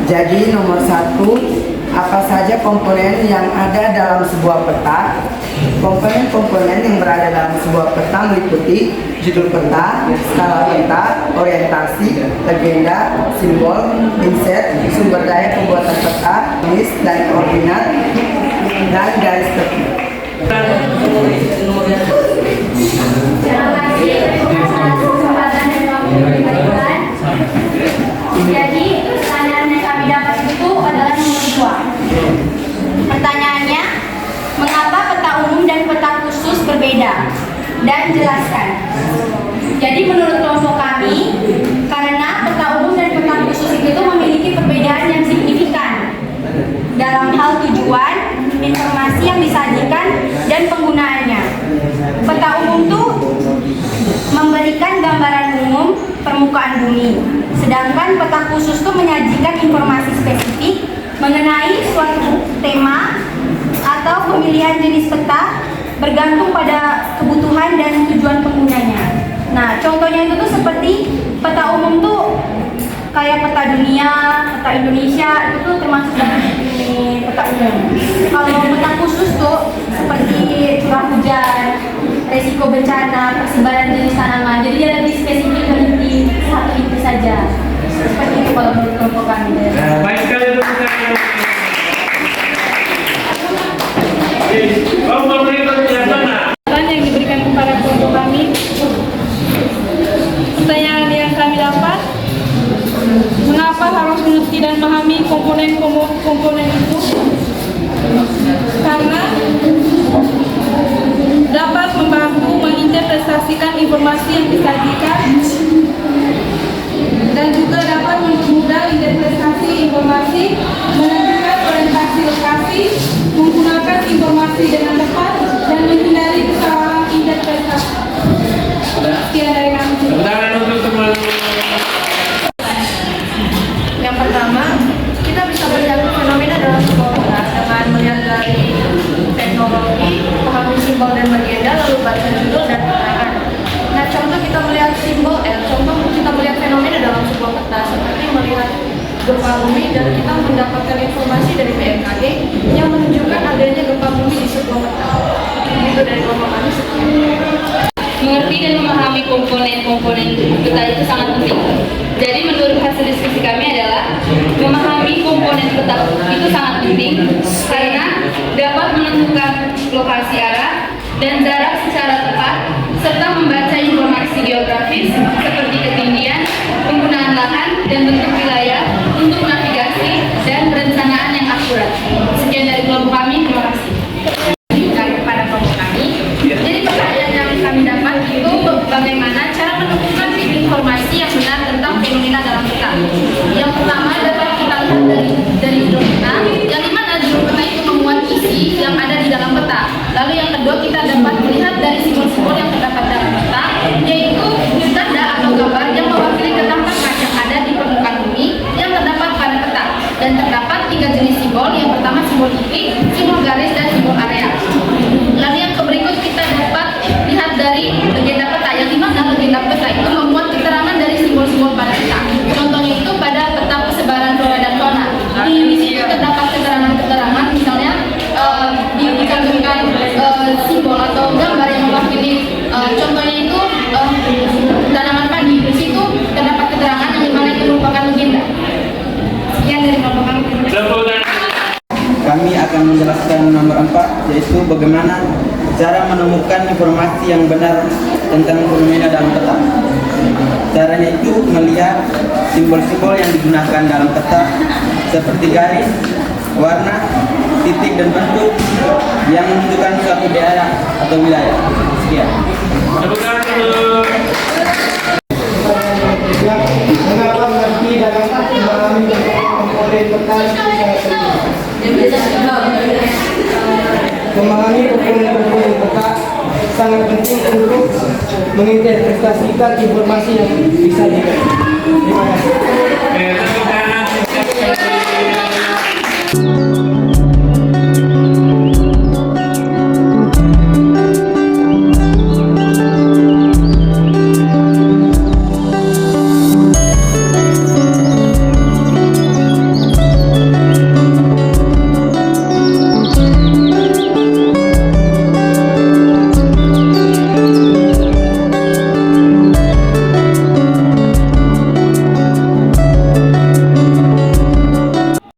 Jadi nomor 1, apa saja komponen yang ada dalam sebuah peta? Komponen-komponen yang berada dalam sebuah peta meliputi judul peta, skala peta, orientasi, legenda, simbol, insert, sumber daya pembuatan peta, list dan koordinat, dan garis tepi. Jadi pertanyaan yang kami dapat itu adalah nomor 2. Pertanyaannya, mengapa peta umum dan peta khusus berbeda? Dan jelaskan. Jadi menurut kelompok kami, karena peta umum dan peta khusus itu memiliki perbedaan yang signifikan dalam hal tujuan, informasi yang disajikan, dan penggunaannya. Peta umum itu memberikan gambaran umum permukaan bumi, sedangkan peta khusus itu menyajikan informasi spesifik mengenai suatu tema atau pemilihan jenis peta bergantung pada kebutuhan dan tujuan penggunanya. Nah, contohnya itu tuh seperti peta umum tuh kayak peta dunia, peta Indonesia, itu tuh termasuk dalam ini peta umum. Kalau peta khusus tuh seperti curah hujan, resiko bencana, persebaran jenis tanaman. Jadi dia lebih spesifik di satu itu saja. Seperti itu kalau menurut kelompok kami. Baik sekali kelompok berikutnya yang mana? Pertanyaan yang diberikan kepada kelompok kami. Pertanyaan yang kami dapat, mengapa harus mengerti dan memahami komponen itu? Karena dapat membantu menginterpretasikan informasi yang disajikan dan juga dapat mempermudah interpretasi informasi, menentukan orientasi lokasi, menggunakan informasi dengan tepat, dan menghindari kesalahan interpretasi. Sekian dari kami. Tangan untuk semua. Yang pertama, kita bisa melihat fenomena dalam sebuah peta dengan melihat dari teknologi, pahami simbol dan legenda, lalu baca judul dan keterangan. Nah, contoh kita melihat kita melihat fenomena dalam sebuah peta seperti melihat gempa bumi dan kita mendapatkan informasi dari BMKG yang menunjukkan adanya gempa bumi di sebuah peta. Itu dari kelompok kami. Mengerti dan memahami komponen-komponen peta itu sangat penting. Jadi menurut hasil diskusi kami adalah memahami komponen peta itu sangat penting karena dapat menentukan lokasi arah dan jarak secara tepat serta membaca informasi geografis seperti ketinggian, penggunaan lahan dan bentuk wilayah untuk navigasi dan perencanaan yang akurat. Sekian dari kelompok kami, terima kasih. Kepada kelompok kami. Jadi pertanyaan yang kami dapat itu bagaimana cara menemukan informasi yang benar tentang fenomena dalam peta. Yang pertama dapat kita lihat dari judul peta, yang dimana judul peta itu memuat isi yang ada di dalam peta. Lalu yang kedua kita dapat melihat dari simbol-simbol yang terdapat dalam peta, yaitu tanda atau gambar yang mewakili ketampangan yang ada di permukaan bumi yang terdapat pada peta. Dan terdapat 3 jenis simbol. Yang pertama simbol titik, simbol garis, dan simbol area. Lalu yang berikut kita dapat lihat dari legenda peta, yang dimana legenda peta itu memuat keterangan dari simbol-simbol pada peta. Contohnya itu pada peta persebaran flora dan fauna. Di situ terdapat keterangan-keterangan, misalnya dicantumkan simbol atau gambar yang mewakili. Contohnya itu tanaman padi. Di situ terdapat keterangan yang dimana itu merupakan legenda. Sekian dari kelompok kami. Kami akan menjelaskan nomor 4, yaitu bagaimana cara menemukan informasi yang benar tentang fenomena dalam peta. Caranya itu melihat simbol-simbol yang digunakan dalam peta seperti garis, warna, titik, dan bentuk yang menunjukkan suatu daerah atau wilayah. Sekian. Mengapa mengerti dalam memahami komponen peta itu sangat penting? Memahami komponen peta sangat penting untuk menginterpretasikan informasi yang disajikan. Terima kasih.